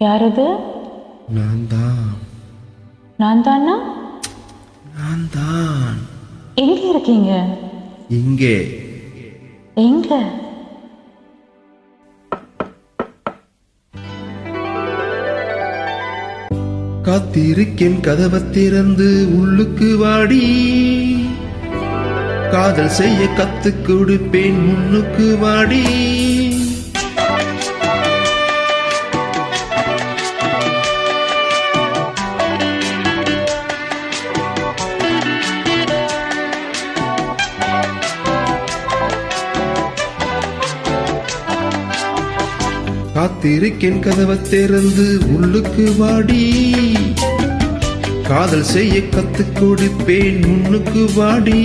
யாரது? நான் தான். நான் தானா? நான் தான். எங்க இருக்கீங்க? இங்கே. எங்க? காத்திருக்கேன் கதவை திறந்து உள்ளுக்கு வாடி, காதல் செய்ய கத்து கொடுப்பேன் முன்னுக்கு வாடி. காத்திருக்கேன் கதவை திறந்து உள்ளுக்கு வாடி, காதல் செய்ய கத்து கொடுப்பேன் முன்னுக்கு வாடி.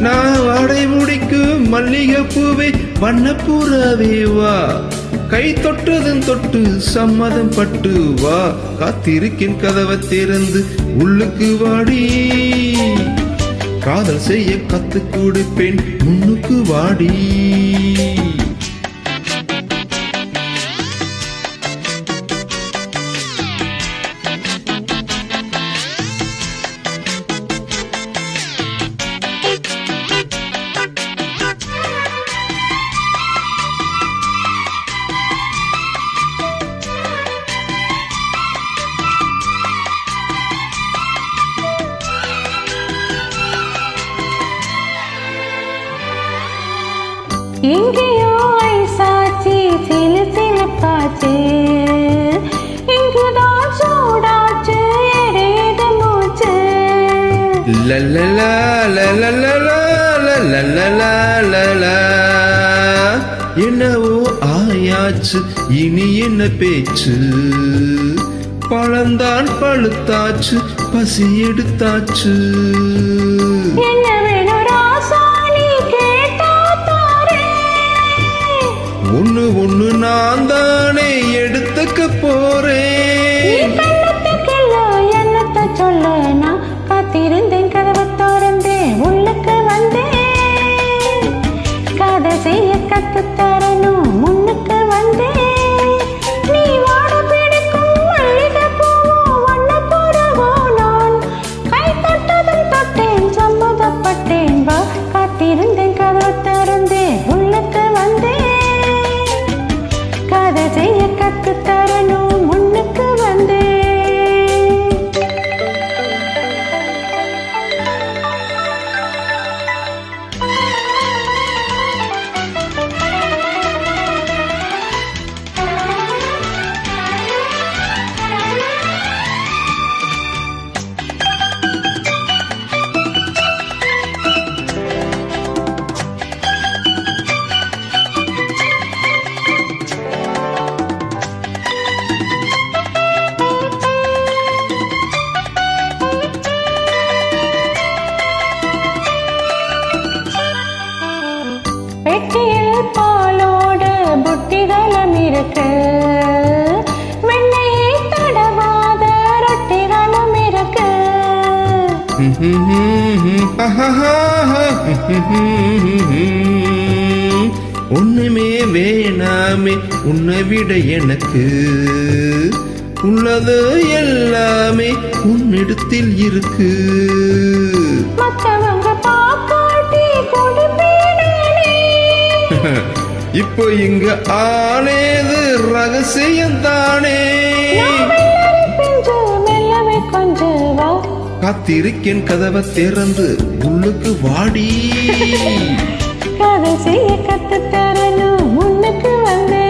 நான் வாடை முடிக்கும் மல்லிகை பூவே வண்ணப்புறவே வா, கை தொட்டதும் தொட்டு சம்மதம் பட்டு வா. காத்திருக்கேன் கதவை திறந்து உள்ளுக்கு வாடி, காதல் செய்ய கத்து கொடுப்பேன் முன்னுக்கு வாடி. எங்கேயோ ஐசாச்சி சிலு சிலுப்பாச்சு, இங்குதான் சூடாச்சு எரியுது மூச்சு. லலலா லலலா லலலா லலலா, என்னவோ ஆயாச்சு இனி என்ன பேச்சு, பழந்தான் பழுத்தாச்சு பசி எடுத்தாச்சு. என்ன வேணும் ராசா நீ கேட்டா தாரே, ஒண்ணு ஒண்ணு நான் தானே எடுத்துக்க போறேன். என்னத்த சொல்ல நான் காத்திருந்தேன் கதவை திறந்தேன் உள்ளுக்கு வந்தேன், கதை செய்ய கத்து தரணும் முன்னுக்கு வந்தேன். நீ வாட பிடிக்கும் மல்லிகை பூவும் வண்ண புறவோ, நான் கை தொட்டதும் தொட்டேன் சம்மதப்பட்டேன் வா. காத்திருந்தேன் கதவை திறந்தேன் உள்ளுக்கு வந்தேன், கதை செய்ய கத்து தரணும் முன்னுக்கு வந்தேன். பெட்டியில் பாலோடு புட்டிகளும் இருக்கு, வெண்ணையை தடவாத ரொட்டிகளும் இருக்கு. ஒண்ணுமே வேணாமே உன்னை விட எனக்கு, உள்ளது எல்லாமே உன்னிடத்தில் இருக்கு. மத்தவங்க பாக்காட்டி கொடுப்பேனே, இப்போ இங்க ஆனேது ரகசியம் தானே. பிஞ்சு மெல்லவே கொஞ்சம் வா. காத்திருக்கேன் கதவை திறந்து உள்ளுக்கு வாடி, கதை செய்ய கத்து தரணும் முன்னுக்கு வந்தேன்.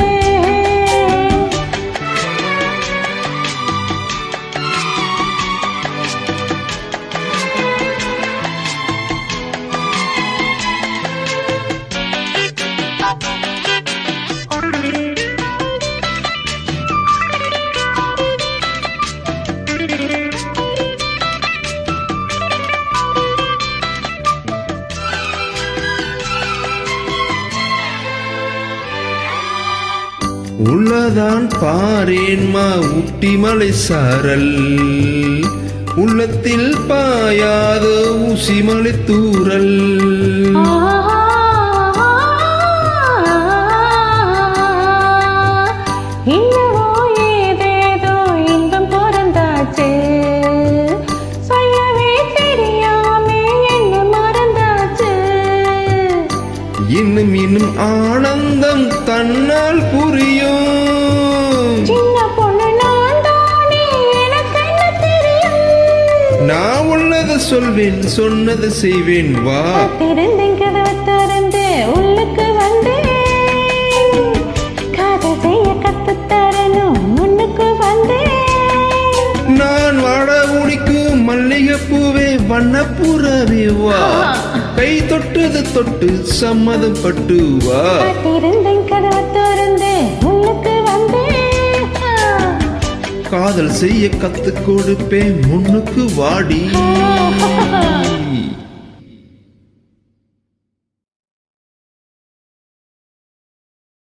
உள்ளதான் பாரேன்மா ஊட்டி மலை சாரல், உள்ளத்தில் பாயாத ஊசி மலை தூரல். இன்னவோ ஏதோ சொன்னதை சொல்வேன் சொன்னதை செய்வேன் வா. காத்திருந்தேன் கதவை திறந்து உள்ளுக்கு வந்தேன். காதல் செய்ய கத்துத் தரணும் முன்னுக்கு வந்தேன். நான் வாட முடிக்கும் மல்லிகைப்பூவே வண்ணப்புறவே வா. கை தொட்டது தொட்டு சம்மதம் பட்டு வா. காத்திருந்தேன் கதவை திறந்து உள்ளுக்கு வந்தேன். காதல் செய்ய கத்து கொடுப்பேன் முன்னுக்கு வாடி.